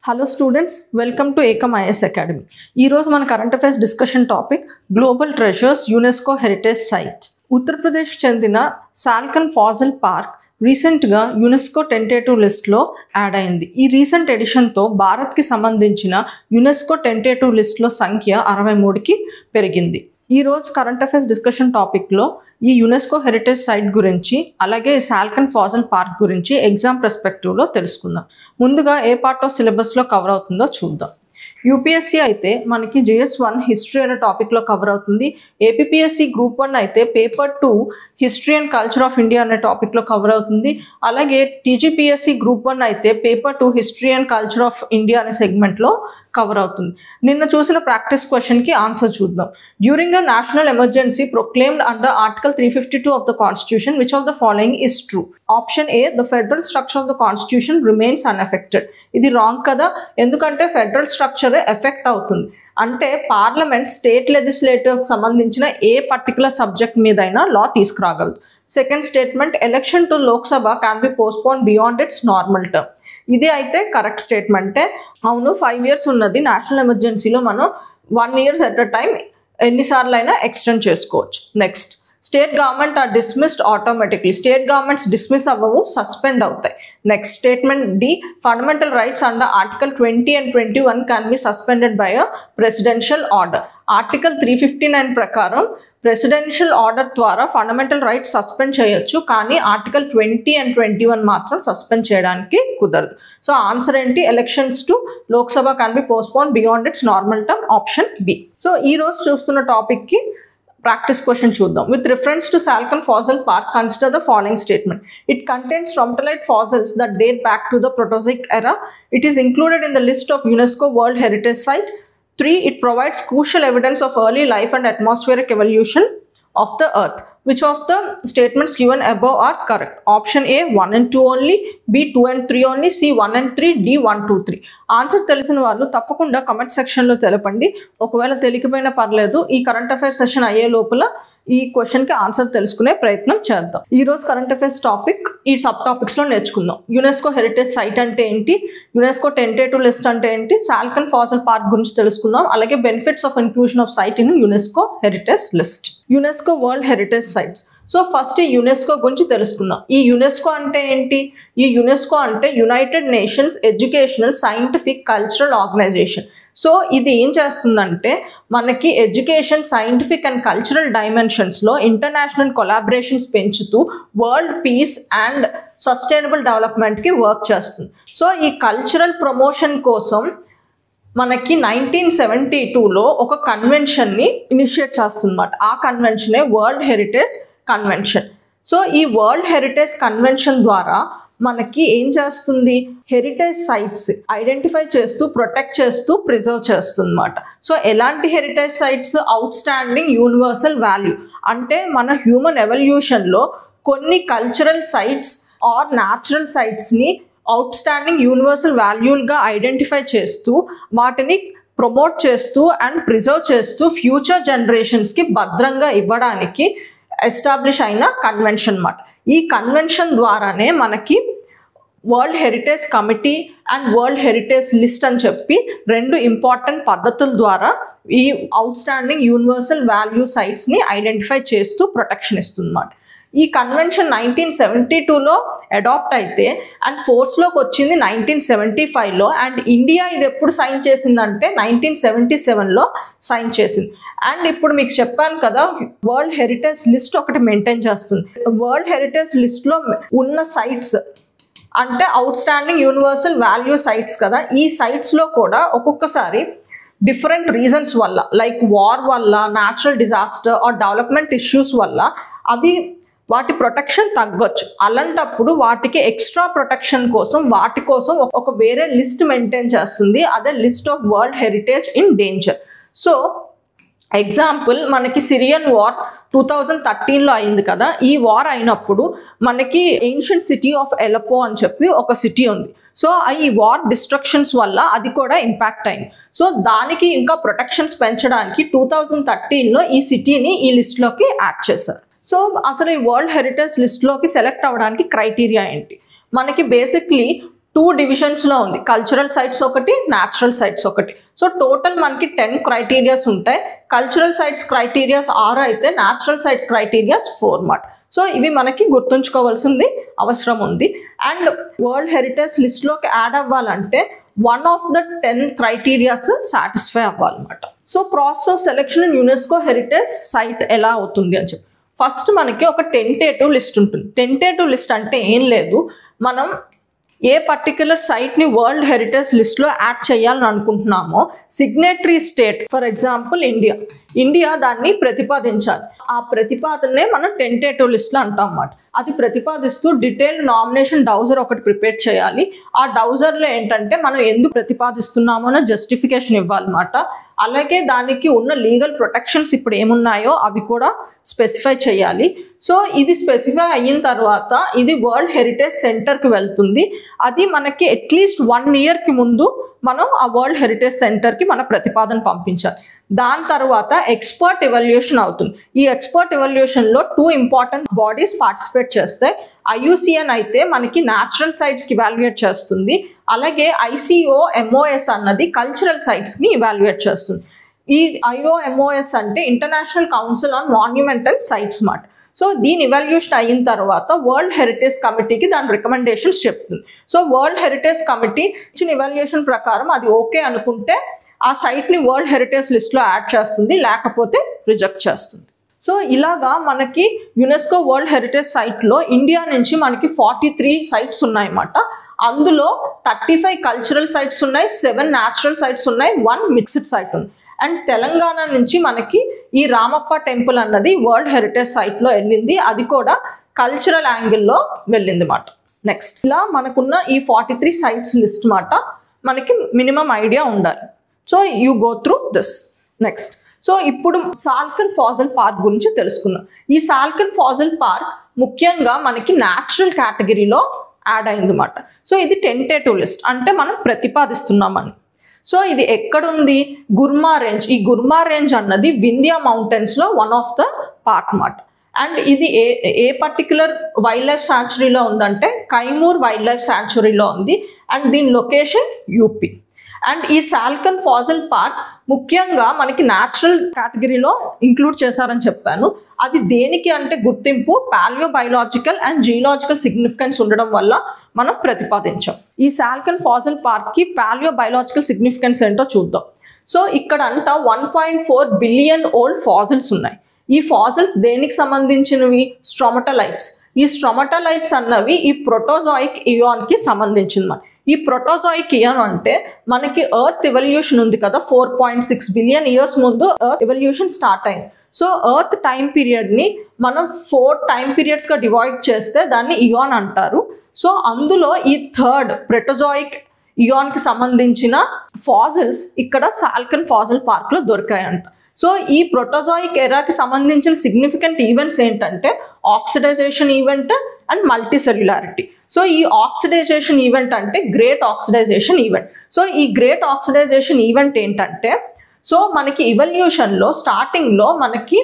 Hello students, welcome to Ekam IS Academy. ఈ రోజు మన current affairs discussion topic global treasures UNESCO heritage sites. Uttar Pradesh చెందిన సాల్కన్ fossil park రీసెంట్గా UNESCO tentative లిస్ట్లో add అయింది. ఈ రీసెంట్ ఎడిషన్తో భారత్కి సంబంధించిన యునెస్కో టెంటేటివ్ లిస్ట్లో సంఖ్య 63కి పెరిగింది. ఈ రోజు కరెంట్ అఫైర్స్ డిస్కషన్ టాపిక్లో ఈ యునెస్కో హెరిటేజ్ సైట్ గురించి అలాగే సాల్కన్ ఫాజిల్ పార్క్ గురించి ఎగ్జామ్ పర్స్పెక్టివ్లో తెలుసుకుందాం. ముందుగా ఏ పార్ట్ ఆఫ్ సిలబస్లో కవర్ అవుతుందో చూద్దాం. యూపీఎస్సీ అయితే మనకి JS1 హిస్టరీ అనే టాపిక్లో కవర్ అవుతుంది. ఏపీఎస్సీ గ్రూప్ 1 అయితే paper 2 history and culture of India అనే టాపిక్లో కవర్ అవుతుంది. అలాగే టీజీపీఎస్సీ గ్రూప్ 1 అయితే paper 2 history and culture of India అనే సెగ్మెంట్లో కవర్ అవుతుంది. నిన్న చూసిన ప్రాక్టీస్ క్వశ్చన్కి ఆన్సర్ చూద్దాం. During a national emergency proclaimed under article 352 of the constitution which of the following is true? Option A, the federal structure of the constitution remains unaffected. ఇది wrong కదా, ఎందుకంటే ఫెడరల్ స్ట్రక్చరే ఎఫెక్ట్ అవుతుంది. అంటే parliament state లెజిస్లేటివ్కి సంబంధించిన ఏ particular subject మీదైనా law తీసుకురాగలదు. Second statement, election to Lok Sabha can be postpone beyond its normal term. ఇది అయితే కరెక్ట్ స్టేట్మెంటే. అవును, 5 years ఉన్నది నేషనల్ ఎమర్జెన్సీలో మనం 1 year ఎట్ అ టైం ఎన్నిసార్లు అయినా ఎక్స్టెండ్ చేసుకోవచ్చు. Next, state government are dismissed automatically. State governments dismiss అవ్వవు, సస్పెండ్ అవుతాయి. Next statement D, fundamental rights under article 20 and 21 can be suspended by a presidential order. Article 359 ప్రకారం presidential order ద్వారా fundamental rights suspend చేయొచ్చు, కానీ article 20 and 21 మాత్రం suspend చేయడానికి కుదరదు. So answer ఏంటి? Elections to Lok Sabha can be postpone beyond its normal term, option B. So ఈ రోజు చూస్తున్న టాపిక్కి ప్రాక్టీస్ క్వశ్చన్ చూద్దాం. With reference to Salkhan fossil park, consider the following statement. It contains stromatolite fossils that date back to the Proterozoic era. It is included in the list of UNESCO World Heritage Site. 3. It provides crucial evidence of early life and atmospheric evolution of the earth. Which of the statements given above are correct? Option A, 1 and 2 only, B, 2 and 3 only, C, 1 and 3, D, 1, 2, 3. Answer తెలిసిన వాళ్ళు తప్పకుండా comment సెక్షన్లో తెలపండి. ఒకవేళ తెలియకపోయినా పర్లేదు, ఈ current affairs session అయ్యే లోపల ఈ క్వశ్చన్కి ఆన్సర్ తెలుసుకునే ప్రయత్నం చేద్దాం. ఈ రోజు కరెంట్ అఫైర్స్ టాపిక్ ఈ సబ్ టాపిక్స్లో నేర్చుకుందాం. యునెస్కో హెరిటేజ్ సైట్ అంటే ఏంటి, యునెస్కో టెంటేటివ్ లిస్ట్ అంటే ఏంటి, సాల్కన్ ఫాజిల్ పార్క్ గురించి తెలుసుకుందాం. అలాగే benefits of inclusion of site in UNESCO heritage list. UNESCO world heritage sites. So first ఈ యునెస్కో గురించి తెలుసుకుందాం. ఈ యునెస్కో అంటే ఏంటి? ఈ యునెస్కో అంటే United Nations Educational Scientific Cultural Organization. So ఇది ఏం చేస్తుందంటే మనకి ఎడ్యుకేషన్, సైంటిఫిక్ అండ్ కల్చరల్ డైమెన్షన్స్లో ఇంటర్నేషనల్ కొలాబరేషన్స్ పెంచుతూ వరల్డ్ పీస్ అండ్ సస్టైనబుల్ డెవలప్మెంట్కి వర్క్ చేస్తుంది. సో ఈ కల్చరల్ ప్రమోషన్ కోసం మనకి 1972లో ఒక కన్వెన్షన్ని ఇనిషియేట్ చేస్తుందన్నమాట. ఆ కన్వెన్షనే వరల్డ్ హెరిటేజ్ కన్వెన్షన్. సో ఈ వరల్డ్ హెరిటేజ్ కన్వెన్షన్ ద్వారా మనకి ఏం చేస్తుంది, హెరిటేజ్ సైట్స్ ఐడెంటిఫై చేస్తూ, ప్రొటెక్ట్ చేస్తూ, ప్రిజర్వ్ చేస్తుంది అన్నమాట. సో ఎలాంటి heritage sites? Outstanding universal value. అంటే మన హ్యూమన్ ఎవల్యూషన్లో కొన్ని కల్చరల్ సైట్స్ ఆర్ న్యాచురల్ సైట్స్ని అవుట్ స్టాండింగ్ యూనివర్సల్ వాల్యూలుగా ఐడెంటిఫై చేస్తూ, వాటిని ప్రమోట్ చేస్తూ అండ్ ప్రిజర్వ్ చేస్తూ ఫ్యూచర్ జనరేషన్స్కి భద్రంగా ఇవ్వడానికి ఎస్టాబ్లిష్ అయిన కన్వెన్షన్ అన్నమాట. ఈ కన్వెన్షన్ ద్వారానే మనకి world heritage committee and world heritage list అని చెప్పి 2 ఇంపార్టెంట్ పద్ధతుల ద్వారా ఈ అవుట్ స్టాండింగ్ యూనివర్సల్ వాల్యూ సైట్స్ని ఐడెంటిఫై చేస్తూ ప్రొటెక్షన్ ఇస్తుంది అన్నమాట. ఈ కన్వెన్షన్ 1972లో అడాప్ట్ అయితే అండ్ ఫోర్స్లోకి వచ్చింది 1975లో. అండ్ ఇండియా ఇది ఎప్పుడు సైన్ చేసిందంటే 1977లో సైన్ చేసింది. అండ్ ఇప్పుడు మీకు చెప్పాను కదా, వరల్డ్ హెరిటేజ్ లిస్ట్ ఒకటి మెయింటైన్ చేస్తుంది. వరల్డ్ హెరిటేజ్ లిస్ట్లో ఉన్న సైట్స్ అంటే outstanding universal value sites కదా. ఈ సైట్స్లో కూడా ఒక్కొక్కసారి డిఫరెంట్ రీజన్స్ వల్ల, లైక్ వార్ వల్ల, natural disaster or development issues వల్ల అవి వాటి ప్రొటెక్షన్ తగ్గొచ్చు. అలాంటప్పుడు వాటికి ఎక్స్ట్రా ప్రొటెక్షన్ కోసం వాటి కోసం ఒక వేరే లిస్ట్ మెయింటైన్ చేస్తుంది. అదే list of world heritage in danger. So example, మనకి సిరియన్ వార్ 2013లో అయింది కదా. ఈ వార్ అయినప్పుడు మనకి ఏన్షియంట్ సిటీ ఆఫ్ ఎలపో అని చెప్పి ఒక సిటీ ఉంది. సో ఈ వార్ డిస్ట్రక్షన్స్ వల్ల అది కూడా ఇంపాక్ట్ అయింది. సో దానికి ఇంకా ప్రొటెక్షన్స్ పెంచడానికి 2013లో ఈ సిటీని ఈ లిస్ట్లోకి యాడ్ చేశారు. సో అసలు ఈ వరల్డ్ హెరిటేజ్ లిస్ట్లోకి సెలెక్ట్ అవ్వడానికి క్రైటీరియా ఏంటి? మనకి బేసిక్లీ 2 డివిజన్స్లో ఉంది, కల్చరల్ సైట్స్ ఒకటి, న్యాచురల్ సైట్స్ ఒకటి. సో టోటల్ మనకి 10 క్రైటీరియాస్ ఉంటాయి. కల్చరల్ సైట్స్ క్రైటీరియాస్ 6 అయితే న్యాచురల్ సైట్ క్రైటీరియాస్ 4 మాట. సో ఇవి మనకి గుర్తుంచుకోవాల్సింది అవసరం ఉంది. అండ్ వరల్డ్ హెరిటేజ్ లిస్ట్లోకి యాడ్ అవ్వాలంటే 1 ఆఫ్ ద 10 క్రైటీరియాస్ సాటిస్ఫై అవ్వాలన్నమాట. So process of selection in UNESCO heritage site ఎలా అవుతుంది అని చెప్పి, ఫస్ట్ మనకి ఒక టెంటేటివ్ లిస్ట్ ఉంటుంది. టెంటేటివ్ లిస్ట్ అంటే ఏం లేదు, మనం ఏ పర్టిక్యులర్ సైట్ని వరల్డ్ హెరిటేజ్ లిస్ట్లో యాడ్ చేయాలని అనుకుంటున్నామో signatory state, for example India దాన్ని ప్రతిపాదించాలి. ఆ ప్రతిపాదననే మనం టెంటేటివ్ లిస్ట్లో అంటాం అన్నమాట. అది ప్రతిపాదిస్తూ డీటెయిల్డ్ నామినేషన్ డౌజర్ ఒకటి ప్రిపేర్ చేయాలి. ఆ డౌజర్లో ఏంటంటే మనం ఎందుకు ప్రతిపాదిస్తున్నామో అన్న జస్టిఫికేషన్ ఇవ్వాలన్నమాట. అలాగే దానికి ఉన్న లీగల్ ప్రొటెక్షన్స్ ఇప్పుడు ఏమున్నాయో అవి కూడా స్పెసిఫై చేయాలి. సో ఇది స్పెసిఫై అయిన తర్వాత ఇది వరల్డ్ హెరిటేజ్ సెంటర్కి వెళ్తుంది. అది మనకి అట్లీస్ట్ 1 ఇయర్కి ముందు మనం ఆ వరల్డ్ హెరిటేజ్ సెంటర్కి మన ప్రతిపాదన పంపించాలి. దాని తర్వాత ఎక్స్పర్ట్ ఎవాల్యుయేషన్ అవుతుంది. ఈ ఎక్స్పర్ట్ ఎవాల్యుయేషన్లో 2 ఇంపార్టెంట్ బాడీస్ పార్టిసిపేట్ చేస్తాయి. IUCN అయితే మనకి న్యాచురల్ సైట్స్కి ఇవాల్యుయేట్ చేస్తుంది. అలాగే ICOMOS అన్నది కల్చరల్ సైట్స్ని ఇవాల్యుయేట్ చేస్తుంది. ఈ IOMOS అంటే international council on monumental sites మాట. సో దీని ఇవాల్యుయేషన్ అయిన తర్వాత వరల్డ్ హెరిటేజ్ కమిటీకి దాని రికమెండేషన్స్ చెప్తుంది. సో వరల్డ్ హెరిటేజ్ కమిటీ ఇచ్చిన ఇవాల్యుయేషన్ ప్రకారం అది ఓకే అనుకుంటే ఆ సైట్ని వరల్డ్ హెరిటేజ్ లిస్ట్లో యాడ్ చేస్తుంది, లేకపోతే రిజెక్ట్ చేస్తుంది. సో ఇలాగా మనకి యునెస్కో వరల్డ్ హెరిటేజ్ సైట్లో ఇండియా నుంచి మనకి 43 సైట్స్ ఉన్నాయన్నమాట. అందులో 35 కల్చరల్ సైట్స్ ఉన్నాయి, 7 న్యాచురల్ సైట్స్ ఉన్నాయి, 1 మిక్స్డ్ సైట్ ఉంది. అండ్ తెలంగాణ నుంచి మనకి ఈ రామప్ప టెంపుల్ అన్నది వరల్డ్ హెరిటేజ్ సైట్లో వెళ్ళింది, అది కూడా కల్చరల్ యాంగిల్లో వెళ్ళింది మాట. నెక్స్ట్ ఇలా మనకున్న ఈ 43 సైట్స్ లిస్ట్ మాట మనకి మినిమం ఐడియా ఉండాలి. So you go through this. Next so ఇప్పుడు సాల్కన్ ఫాసిల్ పార్క్ గురించి తెలుసుకుందాం. ఈ సాల్కన్ ఫాసిల్ పార్క్ ముఖ్యంగా మనకి న్యాచురల్ కేటగిరీలో యాడ్ అయింది అన్నమాట. సో ఇది టెంటేటివ్ లిస్ట్, అంటే మనం ప్రతిపాదిస్తున్నామని. సో ఇది ఎక్కడుంది? గుర్మా రేంజ్. ఈ గుర్మా రేంజ్ అన్నది వింధ్యా మౌంటైన్స్లో వన్ ఆఫ్ ద పార్ట్ అన్నమాట. అండ్ ఇది ఏ పర్టిక్యులర్ వైల్డ్ లైఫ్ శాంచురీలో ఉందంటే కైమూర్ వైల్డ్ లైఫ్ శాంచురీలో ఉంది. అండ్ దీని లొకేషన్ యూపీ. అండ్ ఈ సాల్కన్ ఫాసిల్ పార్క్ ముఖ్యంగా మనకి న్యాచురల్ కేటగిరీలో ఇంక్లూడ్ చేశారని చెప్పాను. అది దేనికి అంటే గుర్తింపు పాలియోబయలాజికల్ అండ్ జియోలాజికల్ సిగ్నిఫికెన్స్ ఉండడం వల్ల మనం ప్రతిపాదించాం. ఈ సాల్కన్ ఫాసిల్ పార్క్కి పాలియోబయలాజికల్ సిగ్నిఫికెన్స్ ఏంటో చూద్దాం. సో ఇక్కడ అంట 1.4 బిలియన్ ఓల్డ్ ఫాసిల్స్ ఉన్నాయి. ఈ ఫాసిల్స్ దేనికి సంబంధించినవి? స్ట్రోమటలైట్స్. ఈ స్ట్రోమటలైట్స్ అన్నవి ఈ ప్రోటోజోయిక్ ఇయాన్కి సంబంధించినవి. ఈ ప్రోటోజోయిక్ ఇయాన్ అంటే మనకి ఎర్త్ ఎవల్యూషన్ ఉంది కదా, 4.6 బిలియన్ ఇయర్స్ ముందు ఎర్త్ ఎవల్యూషన్ స్టార్ట్ అయింది. సో ఎర్త్ టైం పీరియడ్ని మనం 4 టైం పీరియడ్స్గా డివైడ్ చేస్తే దాన్ని ఇయాన్ అంటారు. సో అందులో ఈ థర్డ్ ప్రోటోజోయిక్ ఇయాన్కి సంబంధించిన ఫాసిల్స్ ఇక్కడ సాల్కన్ ఫాసిల్ పార్క్లో దొరికాయంట. సో ఈ ప్రోటోజోయిక్ ఎరాకి సంబంధించిన సిగ్నిఫికెంట్ ఈవెంట్స్ ఏంటంటే ఆక్సిడైజేషన్ ఈవెంట్ అండ్ మల్టీసెల్యులారిటీ. సో ఈ ఆక్సిడైజేషన్ ఈవెంట్ అంటే గ్రేట్ ఆక్సిడైజేషన్ ఈవెంట్. సో ఈ గ్రేట్ ఆక్సిడైజేషన్ ఈవెంట్ ఏంటంటే, సో మనకి ఇవల్యూషన్లో స్టార్టింగ్లో మనకి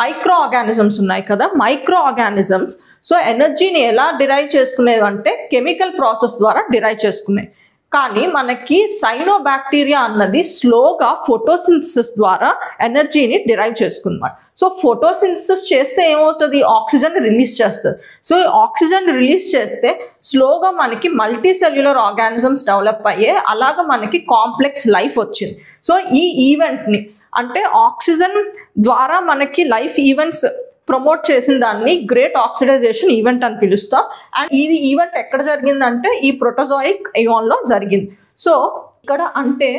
మైక్రో ఆర్గానిజమ్స్ ఉన్నాయి కదా, మైక్రో ఆర్గానిజమ్స్ సో ఎనర్జీని ఎలా డిరైవ్ చేసుకునేవి అంటే కెమికల్ ప్రాసెస్ ద్వారా డిరైవ్ చేసుకునేవి. కానీ మనకి సైనోబాక్టీరియా అన్నది స్లోగా ఫోటోసింథసిస్ ద్వారా ఎనర్జీని డిరైవ్ చేసుకుందన్నమాట. సో ఫోటోసింథసిస్ చేస్తే ఏమవుతుంది? ఆక్సిజన్ రిలీజ్ చేస్తుంది. సో ఆక్సిజన్ రిలీజ్ చేస్తే స్లోగా మనకి మల్టీ సెల్యులర్ ఆర్గానిజమ్స్ డెవలప్ అయ్యే, అలాగా మనకి కాంప్లెక్స్ లైఫ్ వచ్చింది. సో ఈ ఈవెంట్ని అంటే ఆక్సిజన్ ద్వారా మనకి లైఫ్ ఈవెంట్స్ ప్రమోట్ చేసిన దాన్ని గ్రేట్ ఆక్సిడైజేషన్ ఈవెంట్ అని పిలుస్తాం. అండ్ ఈ ఈవెంట్ ఎక్కడ జరిగిందంటే ఈ ప్రోటోజోయిక్ ఇయాన్లో జరిగింది. సో ఇక్కడ అంటే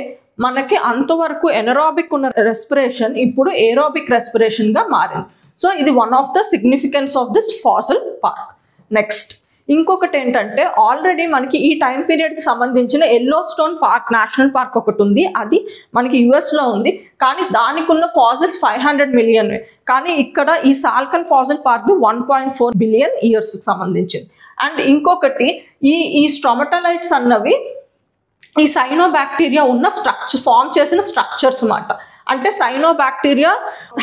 మనకి అంతవరకు ఎనరాబిక్ ఉన్న రెస్పిరేషన్ ఇప్పుడు ఏరోబిక్ రెస్పిరేషన్గా మారింది. సో ఇది one of the significance of this fossil park. Next ఇంకొకటి ఏంటంటే ఆల్రెడీ మనకి ఈ టైం పీరియడ్కి సంబంధించిన ఎల్లోస్టోన్ పార్క్ నేషనల్ పార్క్ ఒకటి ఉంది. అది మనకి యుఎస్లో ఉంది. కానీ దానికి ఉన్న ఫాసిల్స్ 500 మిలియన్. కానీ ఇక్కడ ఈ సాల్కన్ ఫాసిల్ పార్క్ 1.4 బిలియన్ ఇయర్స్కి సంబంధించింది. అండ్ ఇంకొకటి ఈ స్ట్రోమటలైట్స్ అన్నవి ఈ సైనోబాక్టీరియా ఉన్న స్ట్రక్చర్ ఫామ్ చేసిన స్ట్రక్చర్స్ అన్నమాట. అంటే సైనోబాక్టీరియా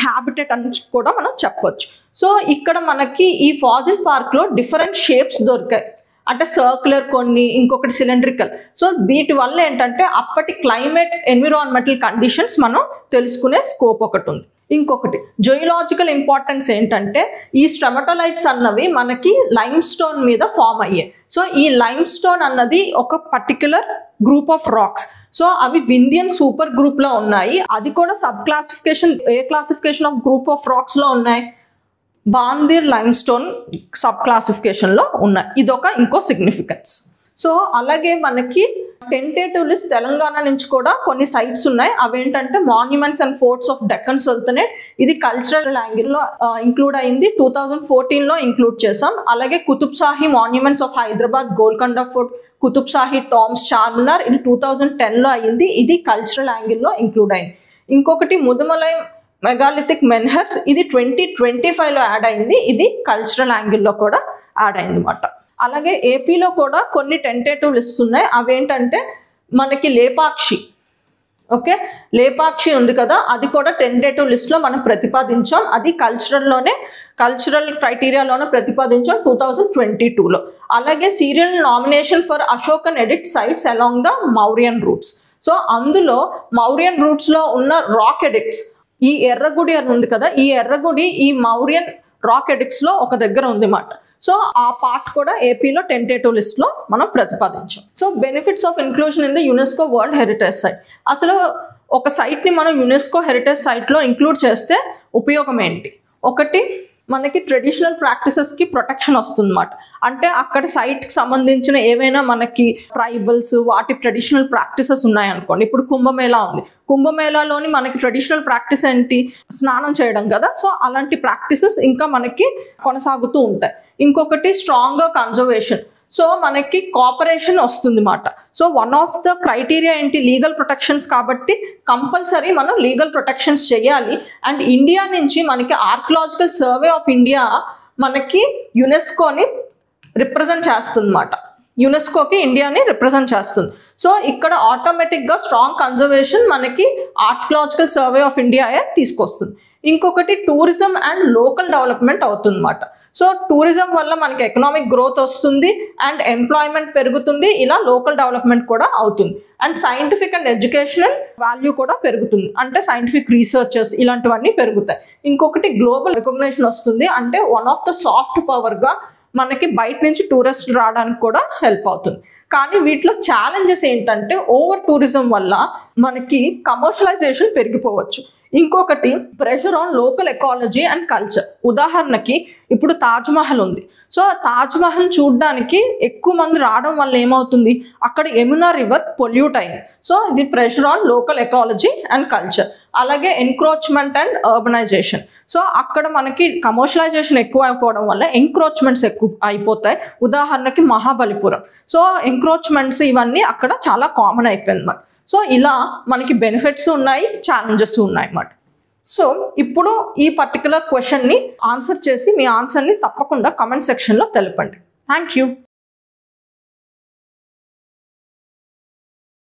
హ్యాబిటెట్ అని కూడా మనం చెప్పొచ్చు. సో ఇక్కడ మనకి ఈ ఫాసిల్ పార్క్లో డిఫరెంట్ షేప్స్ దొరికాయి. అంటే సర్క్యులర్ కొన్ని, ఇంకొకటి సిలిండ్రికల్. సో వీటి వల్ల ఏంటంటే అప్పటి క్లైమేట్ ఎన్విరాన్మెంటల్ కండిషన్స్ మనం తెలుసుకునే స్కోప్ ఒకటి ఉంది. ఇంకొకటి జియోలాజికల్ ఇంపార్టెన్స్ ఏంటంటే ఈ స్ట్రమటోలైట్స్ అన్నవి మనకి లైమ్ స్టోన్ మీద ఫామ్ అయ్యాయి. సో ఈ లైమ్ స్టోన్ అన్నది ఒక particular group of rocks. So అవి విండియన్ సూపర్ గ్రూప్ లో ఉన్నాయి. అది కూడా sub classification, A classification of group of rocks లో ఉన్నాయి? బాందీర్ లైమ్ స్టోన్ సబ్ క్లాసిఫికేషన్ లో ఉన్నాయి. ఇదొక ఇంకో సిగ్నిఫికెన్స్. సో అలాగే మనకి టెంటేటివ్ లిస్ట్ తెలంగాణ నుంచి కూడా కొన్ని సైట్స్ ఉన్నాయి. అవేంటంటే monuments and forts of Deccan sultanate, ఇది కల్చరల్ యాంగిల్లో ఇంక్లూడ్ అయింది. 2014లో ఇంక్లూడ్ చేసాం. అలాగే Qutb Shahi monuments of Hyderabad, Golconda fort, Qutb Shahi tombs, Charminar, ఇది 2010లో అయింది. ఇది కల్చరల్ యాంగిల్లో ఇంక్లూడ్ అయింది. ఇంకొకటి ముదుమలై మెగాలిథిక్ మెన్హర్స్, ఇది 2025లో యాడ్ అయింది. ఇది కల్చరల్ యాంగిల్లో కూడా యాడ్ అయింది అన్నమాట. అలాగే ఏపీలో కూడా కొన్ని టెంటేటివ్ లిస్ట్స్ ఉన్నాయి. అవేంటంటే మనకి లేపాక్షి, ఓకే, లేపాక్షి ఉంది కదా, అది కూడా టెంటేటివ్ లిస్ట్లో మనం ప్రతిపాదించాం. అది కల్చరల్ క్రైటీరియాలోనే ప్రతిపాదించాం 2022లో. అలాగే serial nomination for Ashokan edict sites along the Mauryan routes. So అందులో మౌర్యన్ రూట్స్లో ఉన్న రాక్ ఎడిక్ట్స్, ఈ ఎర్రగుడి అని ఉంది కదా, ఈ ఎర్రగుడి ఈ మౌర్యన్ రాక్ ఎడిక్ట్స్ లో ఒక దగ్గర ఉంది అన్నమాట. సో ఆ పార్ట్ కూడా ఏపీలో టెంటేటివ్ లిస్ట్ లో మనం ప్రతిపాదించాం. So benefits of inclusion in the UNESCO world heritage site. అసలు ఒక సైట్ ని మనం యునెస్కో హెరిటేజ్ సైట్ లో ఇంక్లూడ్ చేస్తే ఉపయోగం ఏంటి? ఒకటి, మనకి ట్రెడిషనల్ ప్రాక్టీసెస్కి ప్రొటెక్షన్ వస్తుంది అన్నమాట. అంటే అక్కడ సైట్కి సంబంధించిన ఏవైనా మనకి ట్రైబల్స్ వాటి ట్రెడిషనల్ ప్రాక్టీసెస్ ఉన్నాయనుకోండి. ఇప్పుడు కుంభమేళా ఉంది, కుంభమేళాలోని మనకి ట్రెడిషనల్ ప్రాక్టీస్ ఏంటి? స్నానం చేయడం కదా. సో అలాంటి ప్రాక్టీసెస్ ఇంకా మనకి కొనసాగుతూ ఉంటాయి. ఇంకొకటి స్ట్రాంగ్గా కన్జర్వేషన్. సో మనకి కోఆపరేషన్ వస్తుంది అన్నమాట. So one of the criteria ఏంటి? Legal protections. కాబట్టి కంపల్సరీ మనం లీగల్ ప్రొటెక్షన్స్ చేయాలి. అండ్ ఇండియా నుంచి మనకి ఆర్కియలాజికల్ సర్వే ఆఫ్ ఇండియా మనకి యునెస్కోని రిప్రజెంట్ చేస్తుంది అన్నమాట. యునెస్కోకి ఇండియాని రిప్రజెంట్ చేస్తుంది. సో ఇక్కడ ఆటోమేటిక్గా స్ట్రాంగ్ కన్జర్వేషన్ మనకి ఆర్కియలాజికల్ సర్వే ఆఫ్ ఇండియా తీసుకొస్తుంది. ఇంకొకటి టూరిజం అండ్ లోకల్ డెవలప్మెంట్ అవుతుంది అన్నమాట. సో టూరిజం వల్ల మనకి ఎకనామిక్ గ్రోత్ వస్తుంది అండ్ ఎంప్లాయ్మెంట్ పెరుగుతుంది. ఇలా లోకల్ డెవలప్మెంట్ కూడా అవుతుంది. And scientific and educational value కూడా పెరుగుతుంది. అంటే సైంటిఫిక్ రీసెర్చెస్ ఇలాంటివన్నీ పెరుగుతాయి. ఇంకొకటి గ్లోబల్ రికగ్నిషన్ వస్తుంది. అంటే వన్ ఆఫ్ ద సాఫ్ట్ పవర్గా మనకి బయట నుంచి టూరిస్ట్ రావడానికి కూడా హెల్ప్ అవుతుంది. కానీ వీటిలో ఛాలెంజెస్ ఏంటంటే ఓవర్ టూరిజం వల్ల మనకి కమర్షియలైజేషన్ పెరిగిపోవచ్చు. ఇంకొకటి pressure on local ecology and culture. ఉదాహరణకి ఇప్పుడు తాజ్మహల్ ఉంది. సో తాజ్మహల్ చూడడానికి ఎక్కువ మంది రావడం వల్ల ఏమవుతుంది? అక్కడ యమునా రివర్ పొల్యూట్ అయింది. సో ఇది pressure on local ecology and culture. అలాగే ఎన్క్రోచ్మెంట్ అండ్ అర్బనైజేషన్. సో అక్కడ మనకి కమర్షియలైజేషన్ ఎక్కువ అయిపోవడం వల్ల ఎంక్రోచ్మెంట్స్ ఎక్కువ అయిపోతాయి. ఉదాహరణకి మహాబలిపురం. సో ఎంక్రోచ్మెంట్స్ ఇవన్నీ అక్కడ చాలా కామన్ అయిపోయింది అన్నమాట. సో ఇలా మనకి బెనిఫిట్స్ ఉన్నాయి, ఛాలెంజెస్ ఉన్నాయి అన్నమాట. సో ఇప్పుడు ఈ పర్టికులర్ క్వశ్చన్ని ఆన్సర్ చేసి మీ ఆన్సర్ని తప్పకుండా కామెంట్ సెక్షన్లో తెలపండి. Thank you.